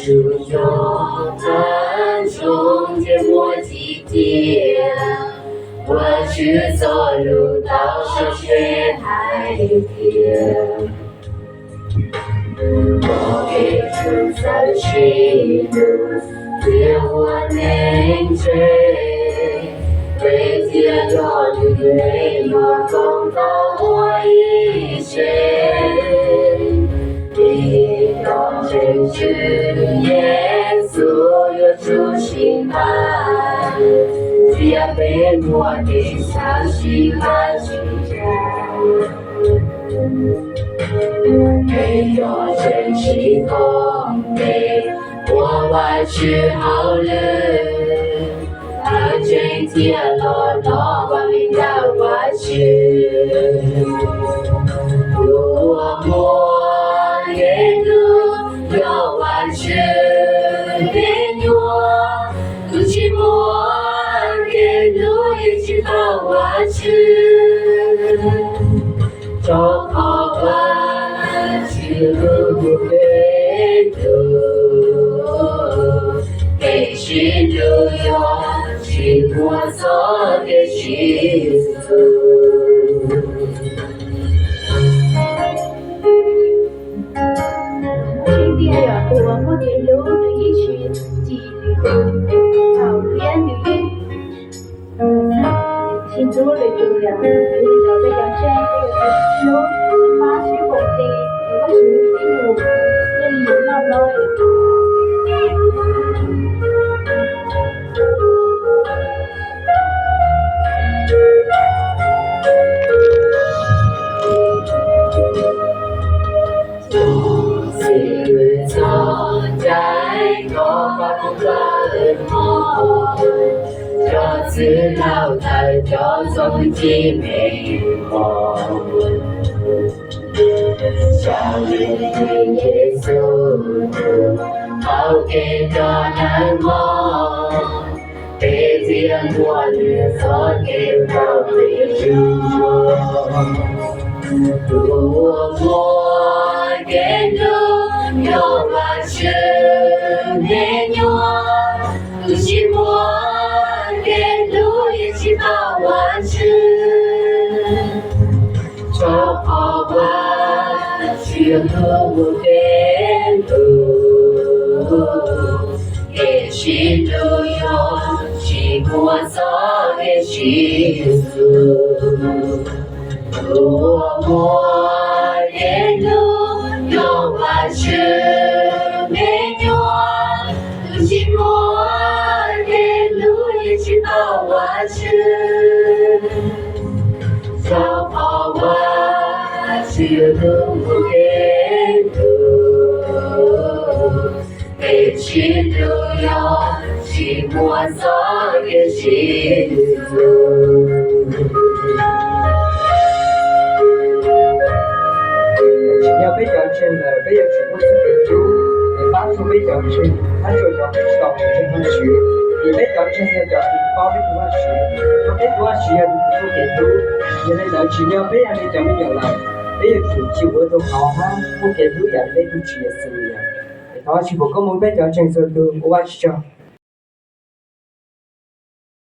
主有分中间我几天，我去走路到上学海边，我给主在去路，愿我能追，为天落绿泪落公道我一生。真知耶稣有主心爱，也被我的相信和去没有真心公平，我万事好了，而真天落落光明的过去，我莫也路有万事变我，不寂寞给路也知道万事，找好万事路被路，给心路有是我所的去处。我不点流的一曲纪律，草原绿荫，新竹的主人，有的养生，这个是路，马是红的，有个是新路，那里有那么这次老太就从今没梦，小日对耶稣好给个难梦，被天我日所给我的我给路有万事没有不寂寞给路也知道万事，找好万事路给路，也许路有是我所的去处，我莫也路有万事没有不寂寞给路也知道万事，找好万事路给路，给去路有是我所的去处。要被邀请了，被邀请我自己做，当初被邀请，他就叫不知道怎么去，你被邀请了叫你报备多少去，我被多少去也不给做，原来邀请了被人家没有来，被邀请去我都好哈，不给做也被不去也是一样，他去不跟我被邀请说都我去叫。